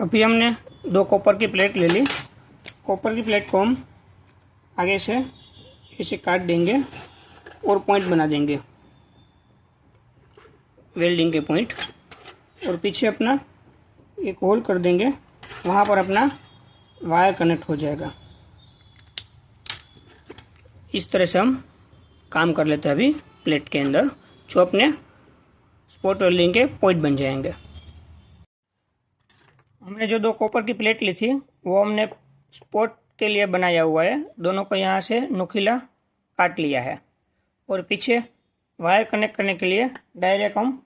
अभी हमने 2 कॉपर की प्लेट ले ली। कॉपर की प्लेट को हम आगे से ऐसे काट देंगे और पॉइंट बना देंगे, वेल्डिंग के पॉइंट, और पीछे अपना एक होल कर देंगे, वहाँ पर अपना वायर कनेक्ट हो जाएगा। इस तरह से हम काम कर लेते हैं अभी प्लेट के अंदर, जो अपने स्पॉट वेल्डिंग के पॉइंट बन जाएंगे। हमने जो 2 कॉपर की प्लेट ली थी वो हमने स्पॉट के लिए बनाया हुआ है। दोनों को यहाँ से नुकीला काट लिया है और पीछे वायर कनेक्ट करने के लिए डायरेक्ट हम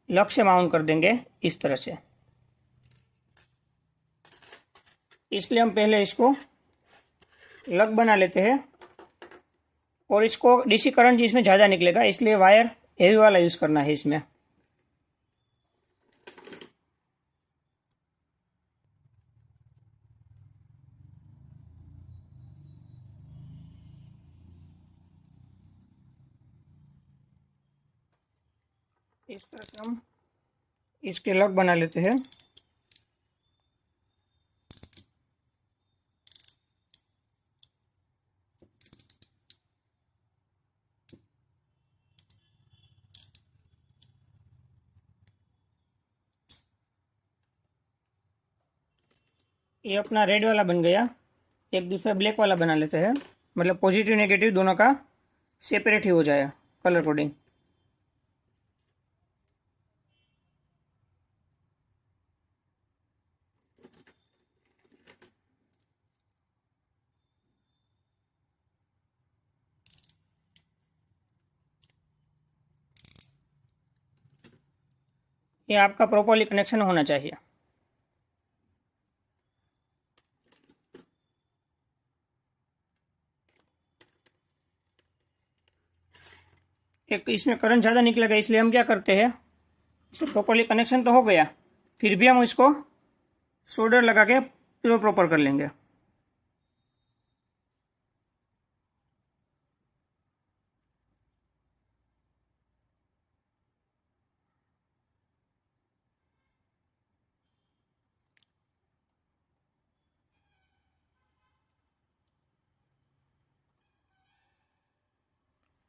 लग से माउंट कर देंगे इस तरह से। इसलिए हम पहले इसको लग बना लेते हैं और इसको डीसी करंट जिसमें ज़्यादा निकलेगा, इसलिए वायर हेवी वाला यूज़ करना है इसमें। इस तरह से हम इसके लग बना लेते हैं। ये अपना रेड वाला बन गया। एक दूसरा ब्लैक वाला बना लेते हैं, मतलब पॉजिटिव नेगेटिव दोनों का सेपरेट ही हो जाए कलर कोडिंग। ये आपका प्रॉपरली कनेक्शन होना चाहिए। एक इसमें करंट ज़्यादा निकलेगा, इसलिए हम क्या करते हैं, प्रॉपरली कनेक्शन तो हो गया, फिर भी हम इसको सोल्डर लगा के प्रॉपर कर लेंगे।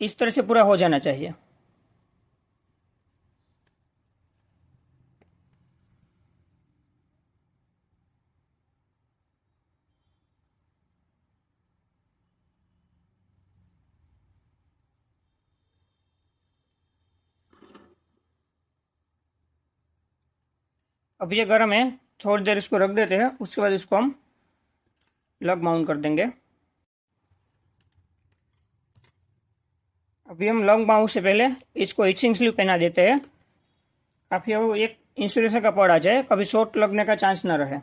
इस तरह से पूरा हो जाना चाहिए। अब ये गर्म है, थोड़ी देर इसको रख देते हैं, उसके बाद इसको हम लग माउंट कर देंगे। अभी हम लग माउंट से पहले इसको हीटिंग स्लीव पहना देते हैं, काफ़ी वो एक इंसुलेशन का पड़ आ जाए, कभी शॉर्ट लगने का चांस ना रहे।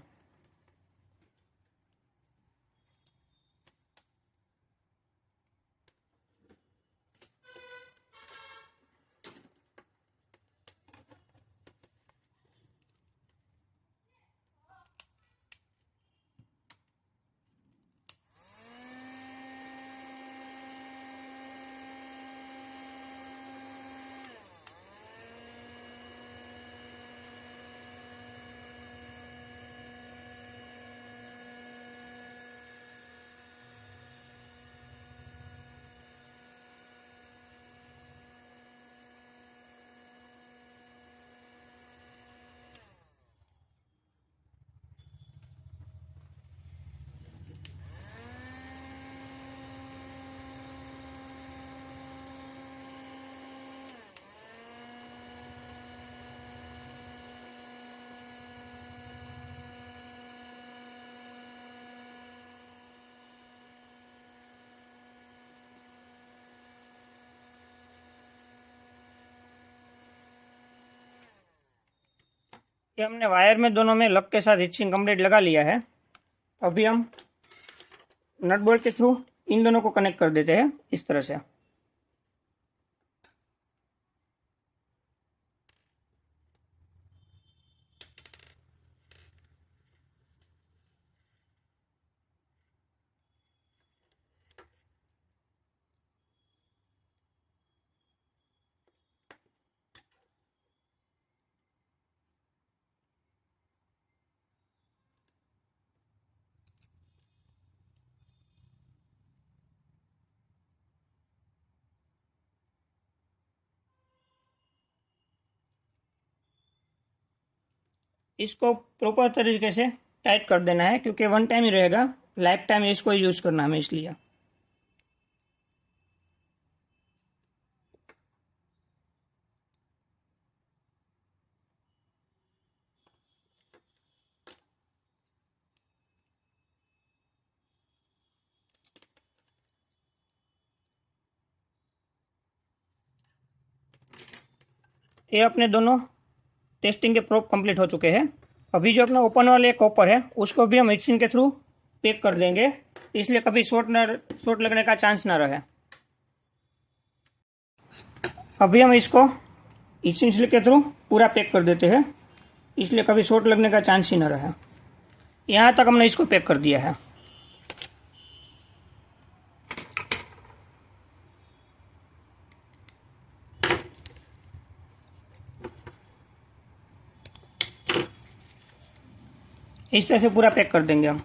ये हमने वायर में दोनों में लग के साथ हीटिंग कंप्लीट लगा लिया है। अभी हम नट बोल्ट के थ्रू इन दोनों को कनेक्ट कर देते हैं इस तरह से। इसको प्रॉपर तरीके से टाइट कर देना है, क्योंकि वन टाइम ही रहेगा, लाइफ टाइम इसको यूज़ करना है हमें, इसलिए। ये अपने दोनों टेस्टिंग के प्रूफ कंप्लीट हो चुके हैं। अभी जो अपना ओपन वाले कॉपर है उसको भी हम मिक्सिंग के थ्रू पैक कर देंगे, इसलिए कभी शॉर्ट लगने का चांस ना रहे। अभी हम इसको इचिंग के थ्रू पूरा पैक कर देते हैं, इसलिए कभी शॉर्ट लगने का चांस ही ना रहे। यहाँ तक हमने इसको पैक कर दिया है। इस तरह से पूरा पैक कर देंगे हम।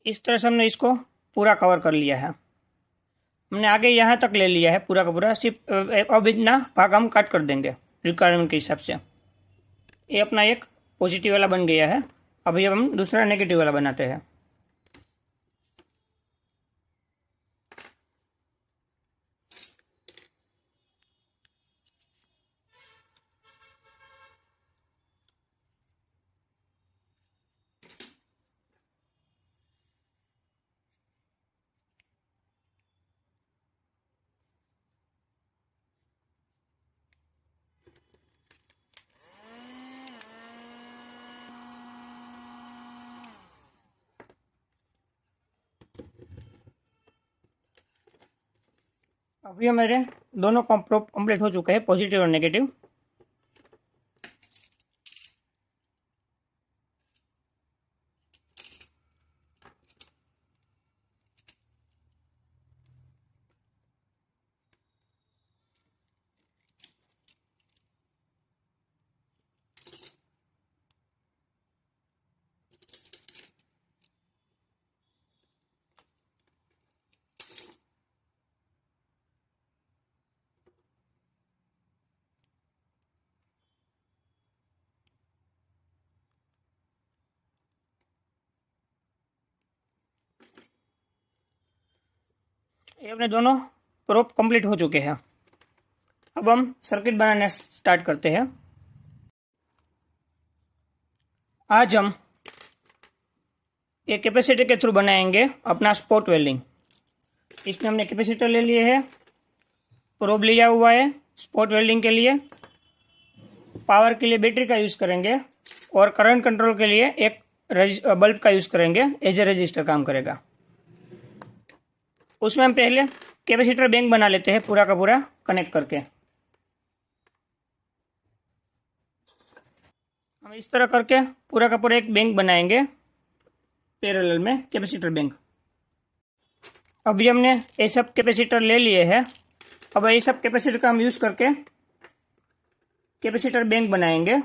इस तरह से हमने इसको पूरा कवर कर लिया है। हमने आगे यहाँ तक ले लिया है पूरा का पूरा, सिर्फ अब इतना भाग हम कट कर देंगे रिक्वायरमेंट के हिसाब से। ये अपना एक पॉजिटिव वाला बन गया है। अभी अब हम दूसरा नेगेटिव वाला बनाते हैं। अभी हमारे दोनों कंप्लीट हो चुके हैं, पॉजिटिव और नेगेटिव। ये अपने दोनों प्रोप कंप्लीट हो चुके हैं। अब हम सर्किट बनाना स्टार्ट करते हैं। आज हम एक कैपेसिटर के थ्रू बनाएंगे अपना स्पॉट वेल्डिंग। इसमें हमने कैपेसिटर ले लिए है, प्रोब लिया हुआ है स्पॉट वेल्डिंग के लिए, पावर के लिए बैटरी का यूज़ करेंगे, और करंट कंट्रोल के लिए एक बल्ब का यूज़ करेंगे, एज ए रजिस्टर काम करेगा। उसमें हम पहले कैपेसिटर बैंक बना लेते हैं पूरा का पूरा कनेक्ट करके। हम इस तरह करके पूरा का पूरा एक बैंक बनाएंगे पैरेलल में, कैपेसिटर बैंक। अभी हमने ये सब कैपेसिटर ले लिए हैं। अब ये सब कैपेसिटर का हम यूज़ करके कैपेसिटर बैंक बनाएंगे।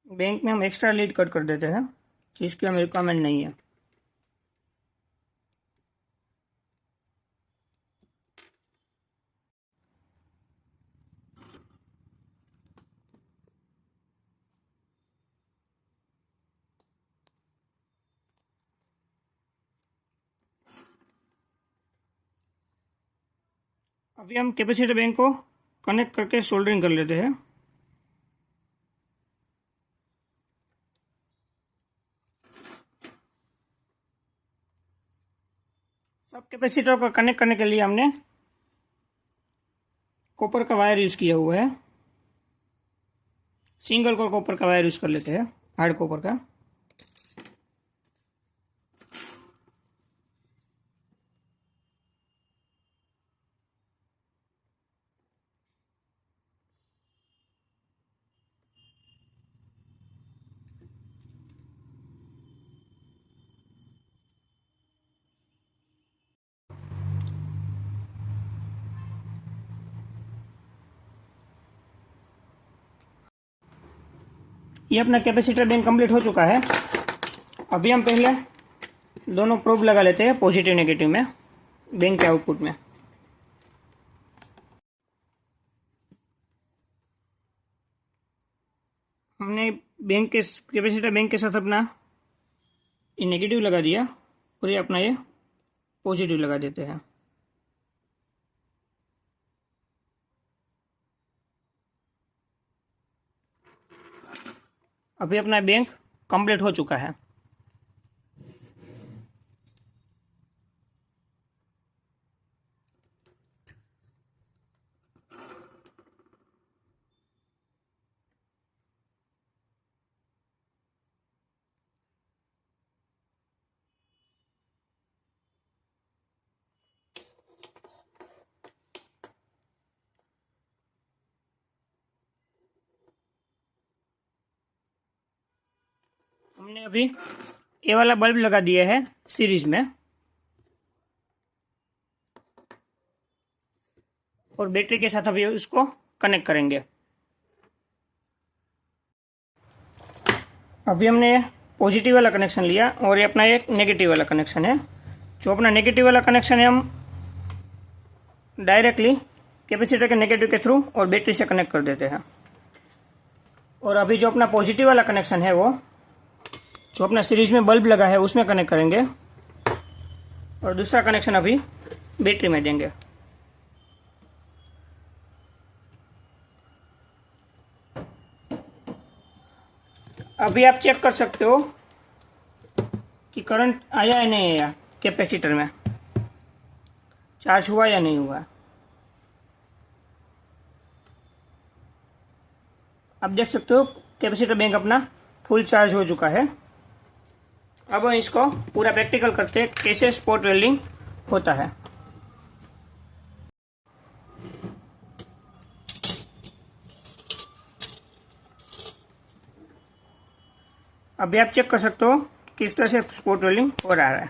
बैंक में हम एक्स्ट्रा लीड कट कर देते हैं, जिसकी हमें रिक्वायरमेंट नहीं है। अभी हम कैपेसिटर बैंक को कनेक्ट करके सोल्डरिंग कर लेते हैं। सब कैपेसिटर को कनेक्ट करने के लिए हमने कॉपर का वायर यूज़ किया हुआ है। सिंगल कोर कॉपर का वायर यूज़ कर लेते हैं, हार्ड कॉपर का। ये अपना कैपेसिटर बैंक कंप्लीट हो चुका है। अभी हम पहले दोनों प्रोब लगा लेते हैं पॉजिटिव नेगेटिव में, बैंक के आउटपुट में। हमने बैंक के कैपेसिटर बैंक के साथ अपना ये नेगेटिव लगा दिया और ये अपना ये पॉजिटिव लगा देते हैं। अभी अपना बैंक कंप्लीट हो चुका है। हमने अभी ये वाला बल्ब लगा दिया है सीरीज में और बैटरी के साथ अभी उसको कनेक्ट करेंगे। अभी हमने पॉजिटिव वाला कनेक्शन लिया और ये अपना एक नेगेटिव वाला कनेक्शन है। जो अपना नेगेटिव वाला कनेक्शन है हम डायरेक्टली कैपेसिटर के नेगेटिव के थ्रू और बैटरी से कनेक्ट कर देते हैं। और अभी जो अपना पॉजिटिव वाला कनेक्शन है वो जो अपना सीरीज में बल्ब लगा है उसमें कनेक्ट करेंगे और दूसरा कनेक्शन अभी बैटरी में देंगे। अभी आप चेक कर सकते हो कि करंट आया या नहीं आया, कैपेसिटर में चार्ज हुआ या नहीं हुआ। आप देख सकते हो कैपेसिटर बैंक अपना फुल चार्ज हो चुका है। अब हम इसको पूरा प्रैक्टिकल करते हैं कैसे स्पॉट वेल्डिंग होता है। अभी आप चेक कर सकते हो किस तरह से स्पॉट वेल्डिंग हो रहा है।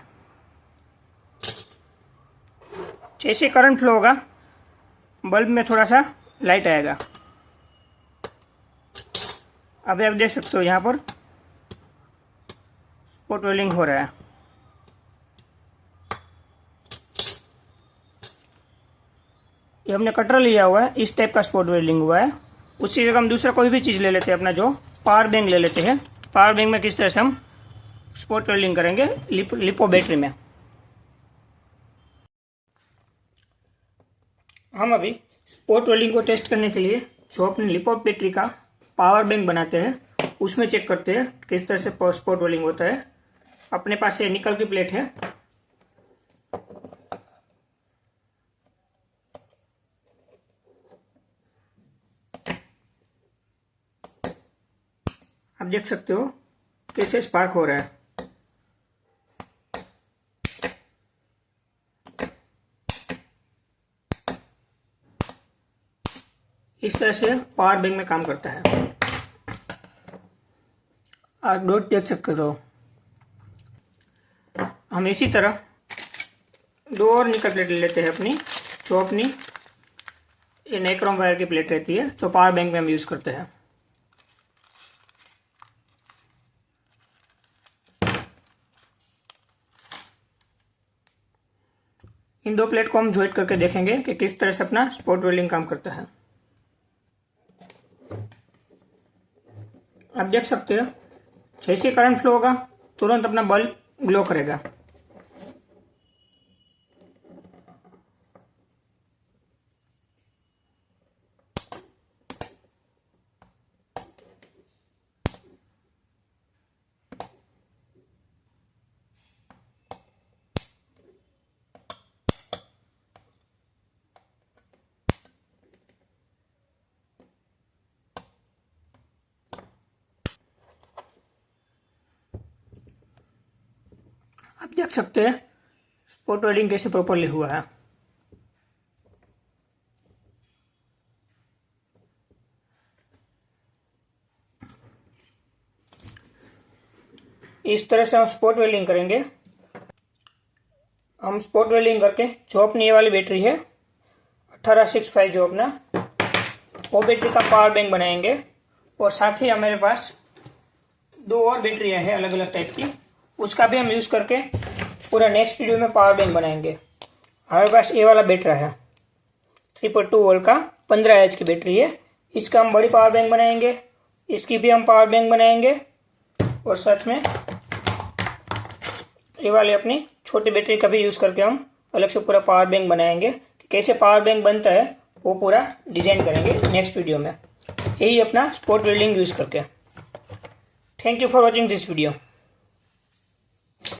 जैसे करंट फ्लो होगा बल्ब में थोड़ा सा लाइट आएगा। अभी आप देख सकते हो यहाँ पर स्पॉट वेल्डिंग हो रहा है। ये हमने कटर लिया हुआ है, इस टाइप का स्पॉट वेल्डिंग हुआ है। उसी जगह हम दूसरा कोई भी चीज़ ले लेते हैं, अपना जो पावर बैंक ले लेते हैं। पावर बैंक में किस तरह से हम स्पॉट वेल्डिंग करेंगे लिपो बैटरी में। हम अभी स्पॉट वेल्डिंग को टेस्ट करने के लिए जो अपनी लिपो बैटरी का पावर बैंक बनाते हैं उसमें चेक करते हैं किस तरह से स्पॉट वेल्डिंग होता है। अपने पास ये निकल की प्लेट है। आप देख सकते हो कैसे स्पार्क हो रहा है। इस तरह से पावर बैंक में काम करता है। आप डॉट देख सकते हो। हम इसी तरह दो और निकल प्लेट ले लेते हैं अपनी, जो अपनी ये नाइक्रोम वायर की प्लेट रहती है जो पावर बैंक में हम यूज करते हैं। इन दो प्लेट को हम ज्वाइंट करके देखेंगे कि किस तरह से अपना स्पॉट वेल्डिंग काम करता है। आप देख सकते हो जैसे करंट फ्लो होगा तुरंत अपना बल्ब ग्लो करेगा। आप देख सकते हैं स्पॉट वेल्डिंग कैसे प्रॉपरली हुआ है। इस तरह से हम स्पॉट वेल्डिंग करेंगे। हम स्पॉट वेल्डिंग करके जो अपनी ये वाली बैटरी है 1865 जो अपना वो बैटरी का पावर बैंक बनाएंगे और साथ ही हमारे पास दो और बैटरियाँ हैं अलग अलग टाइप की, उसका भी हम यूज़ करके पूरा नेक्स्ट वीडियो में पावर बैंक बनाएंगे। हमारे पास ये वाला बैटरा है 3.2 वोल्ट का 15 एच की बैटरी है, इसका हम बड़ी पावर बैंक बनाएंगे, इसकी भी हम पावर बैंक बनाएंगे और साथ में ये वाले अपनी छोटी बैटरी का भी यूज़ करके हम अलग से पूरा पावर बैंक बनाएंगे। कैसे पावर बैंक बनता है वो पूरा डिजाइन करेंगे नेक्स्ट वीडियो में, यही अपना स्पॉट वेल्डिंग यूज़ करके। Thank you for watching this video.